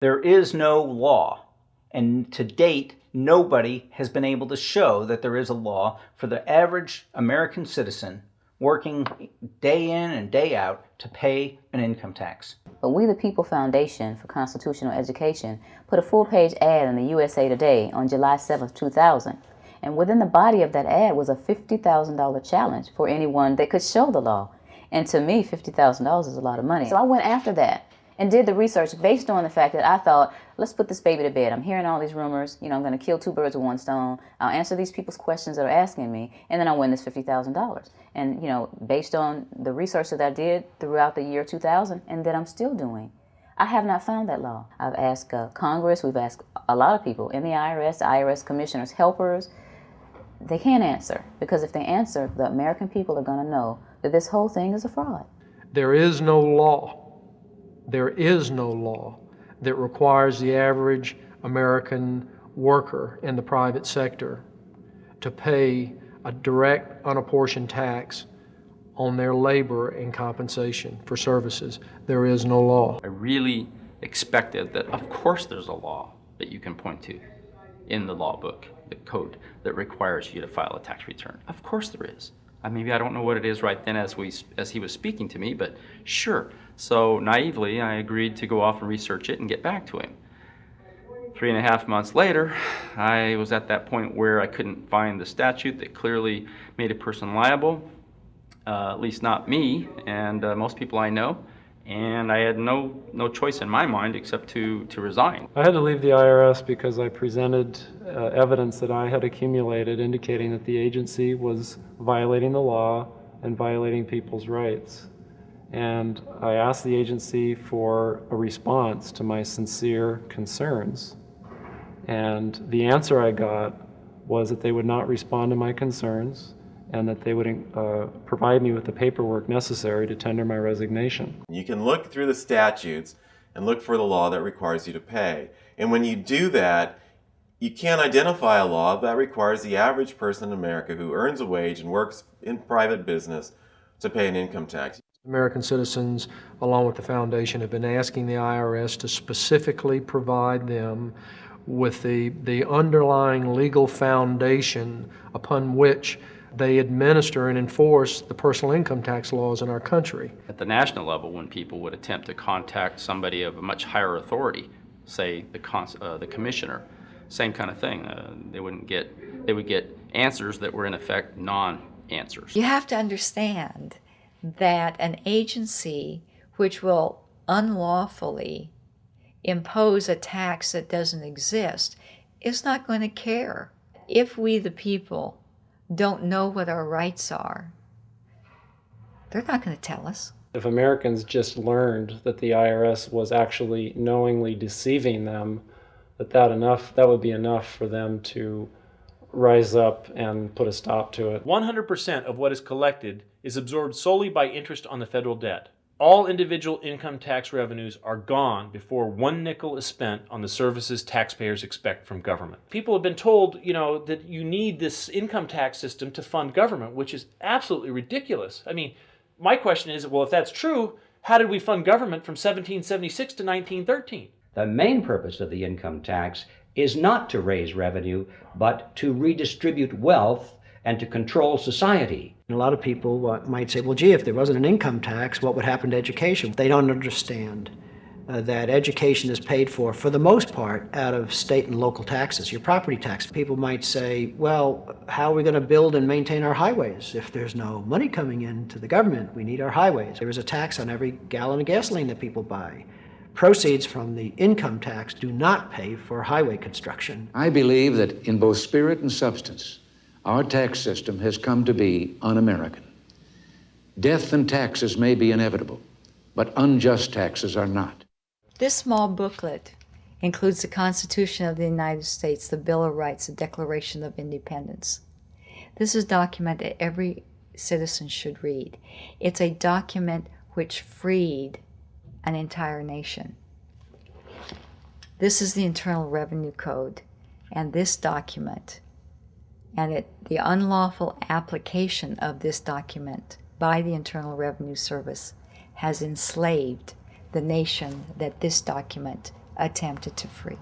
There is no law, and to date, nobody has been able to show that there is a law for the average American citizen working day in and day out to pay an income tax. But We the People Foundation for Constitutional Education put a full-page ad in the USA Today on July 7, 2000. And within the body of that ad was a $50,000 challenge for anyone that could show the law. And to me, $50,000 is a lot of money. So I went after that and did the research based on the fact that I thought, let's put this baby to bed. I'm hearing all these rumors. I'm going to kill two birds with one stone. I'll answer these people's questions that are asking me, and then I'll win this $50,000. And, based on the research that I did throughout the year 2000 and that I'm still doing, I have not found that law. I've asked Congress, we've asked a lot of people in the IRS commissioners, helpers. They can't answer, because if they answer, the American people are going to know that this whole thing is a fraud. There is no law that requires the average American worker in the private sector to pay a direct, unapportioned tax on their labor and compensation for services. There is no law. I really expected that, of course, there's a law that you can point to in the law book, the code, that requires you to file a tax return. Of course there is. Maybe I don't know what it is right then as he was speaking to me, but sure. So naively, I agreed to go off and research it and get back to him. 3.5 months later, I was at that point where I couldn't find the statute that clearly made a person liable, at least not me and most people I know. And I had no choice in my mind except to resign. I had to leave the IRS because I presented evidence that I had accumulated indicating that the agency was violating the law and violating people's rights. And I asked the agency for a response to my sincere concerns. And the answer I got was that they would not respond to my concerns and that they would provide me with the paperwork necessary to tender my resignation. You can look through the statutes and look for the law that requires you to pay. And when you do that, you can't identify a law that requires the average person in America who earns a wage and works in private business to pay an income tax. American citizens, along with the foundation, have been asking the IRS to specifically provide them with the underlying legal foundation upon which they administer and enforce the personal income tax laws in our country. At the national level, when people would attempt to contact somebody of a much higher authority, say the commissioner, same kind of thing. They would get answers that were in effect non-answers. You have to understand that an agency which will unlawfully impose a tax that doesn't exist is not going to care. If we, the people, don't know what our rights are, they're not going to tell us. If Americans just learned that the IRS was actually knowingly deceiving them, that would be enough for them to rise up and put a stop to it. 100% of what is collected is absorbed solely by interest on the federal debt. All individual income tax revenues are gone before 1 nickel is spent on the services taxpayers expect from government. People have been told, that you need this income tax system to fund government, which is absolutely ridiculous. My question is, well, if that's true, how did we fund government from 1776 to 1913? The main purpose of the income tax is not to raise revenue, but to redistribute wealth and to control society. A lot of people might say, well, gee, if there wasn't an income tax, what would happen to education? They don't understand that education is paid for the most part, out of state and local taxes, your property tax. People might say, well, how are we going to build and maintain our highways if there's no money coming into the government? We need our highways. There is a tax on every gallon of gasoline that people buy. Proceeds from the income tax do not pay for highway construction. I believe that in both spirit and substance, our tax system has come to be un-American. Death and taxes may be inevitable, but unjust taxes are not. This small booklet includes the Constitution of the United States, the Bill of Rights, the Declaration of Independence. This is a document that every citizen should read. It's a document which freed an entire nation. This is the Internal Revenue Code, and this document, and the unlawful application of this document by the Internal Revenue Service has enslaved the nation that this document attempted to free.